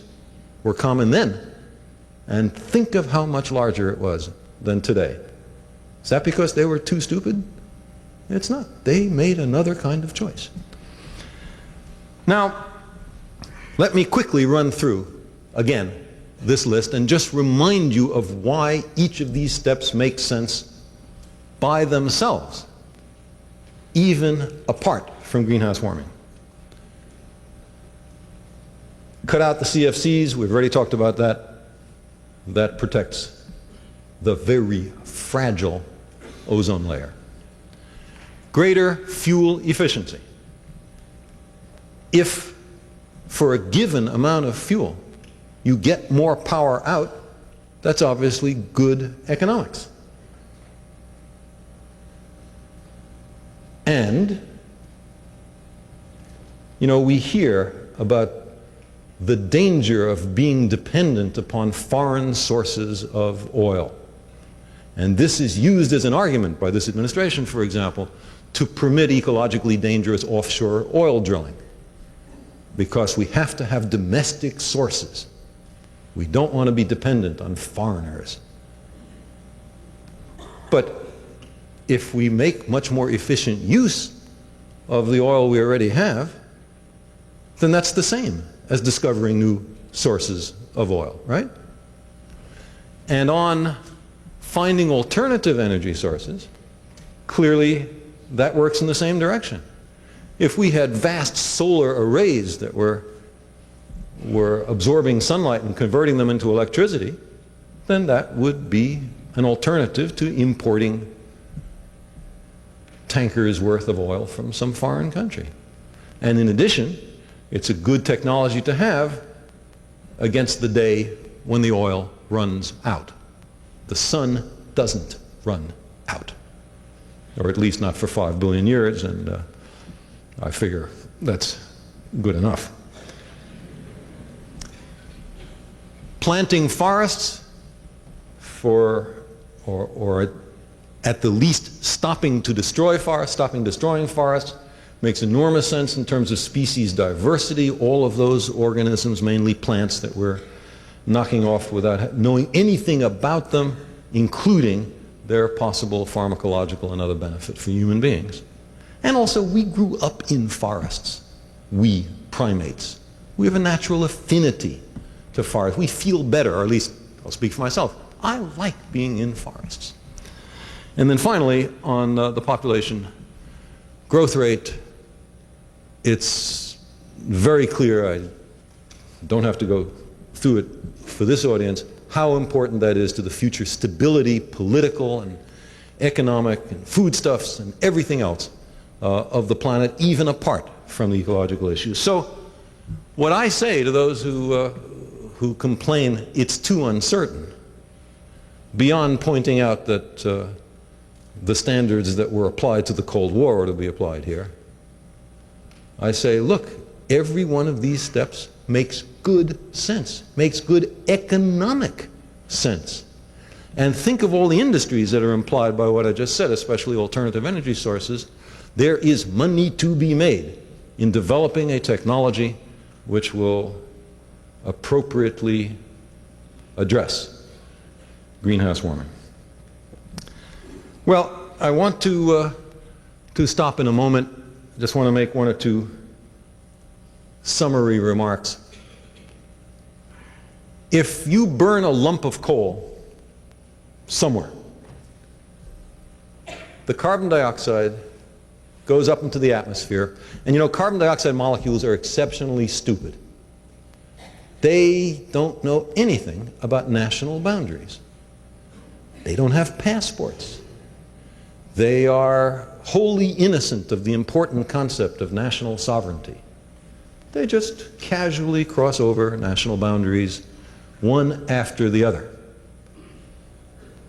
S4: were common then, and think of how much larger it was than today. Is that because they were too stupid? It's not. They made another kind of choice. Now, let me quickly run through, again, this list and just remind you of why each of these steps makes sense by themselves, even apart from greenhouse warming. Cut out the CFCs, we've already talked about that. That protects the very fragile ozone layer. Greater fuel efficiency. If for a given amount of fuel you get more power out, that's obviously good economics. And, you know, we hear about the danger of being dependent upon foreign sources of oil. And this is used as an argument by this administration, for example, to permit ecologically dangerous offshore oil drilling, because we have to have domestic sources. We don't want to be dependent on foreigners. But if we make much more efficient use of the oil we already have, then that's the same as discovering new sources of oil, right? And on finding alternative energy sources, clearly that works in the same direction. If we had vast solar arrays that were absorbing sunlight and converting them into electricity, then that would be an alternative to importing tankers worth of oil from some foreign country. And in addition, it's a good technology to have against the day when the oil runs out. The sun doesn't run out, or at least not for 5 billion years, and I figure that's good enough. Planting forests or at the least stopping to destroy forests, stopping destroying forests, makes enormous sense in terms of species diversity. All of those organisms, mainly plants, that we're knocking off without knowing anything about them, including their possible pharmacological and other benefit for human beings. And also, we grew up in forests. We, primates. We have a natural affinity to forests. We feel better, or at least I'll speak for myself. I like being in forests. And then finally, on the population growth rate, it's very clear, I don't have to go through it for this audience, how important that is to the future stability, political and economic and foodstuffs and everything else of the planet, even apart from the ecological issues. So what I say to those who complain it's too uncertain, beyond pointing out that the standards that were applied to the Cold War are to be applied here, I say, look, every one of these steps makes good sense, makes good economic sense. And think of all the industries that are implied by what I just said, especially alternative energy sources. There is money to be made in developing a technology which will appropriately address greenhouse warming. Well, I want to stop in a moment. I just want to make one or two summary remarks. If you burn a lump of coal somewhere, the carbon dioxide goes up into the atmosphere, and you know, carbon dioxide molecules are exceptionally stupid. They don't know anything about national boundaries. They don't have passports. They are wholly innocent of the important concept of national sovereignty. They just casually cross over national boundaries, one after the other.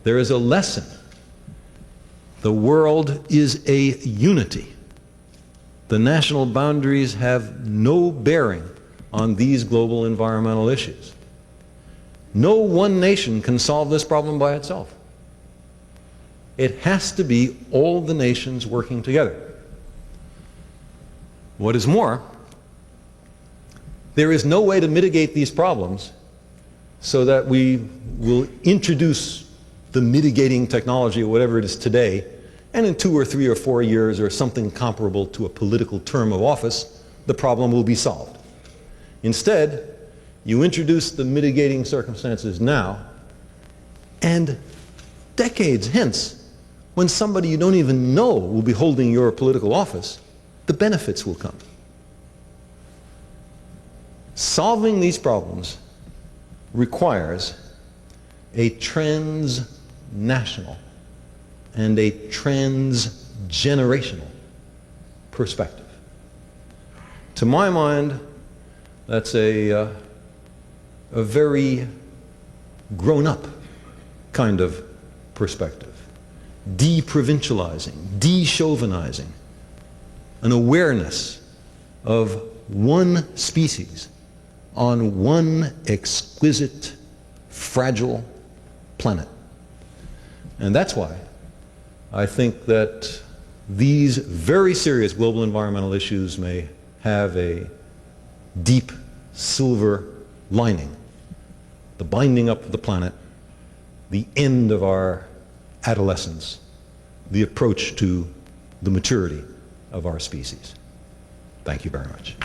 S4: There is a lesson. The world is a unity. The national boundaries have no bearing on these global environmental issues. No one nation can solve this problem by itself. It has to be all the nations working together. What is more, there is no way to mitigate these problems so that we will introduce the mitigating technology or whatever it is today, and in 2 or 3 or 4 years or something comparable to a political term of office, the problem will be solved. Instead, you introduce the mitigating circumstances now, and decades hence, when somebody you don't even know will be holding your political office, the benefits will come. Solving these problems requires a transnational and a transgenerational perspective. To my mind, that's a very grown-up kind of perspective. De-provincializing, de-chauvinizing, an awareness of one species on one exquisite, fragile planet. And that's why I think that these very serious global environmental issues may have a deep silver lining. The binding up of the planet, the end of our adolescence, the approach to the maturity of our species. Thank you very much.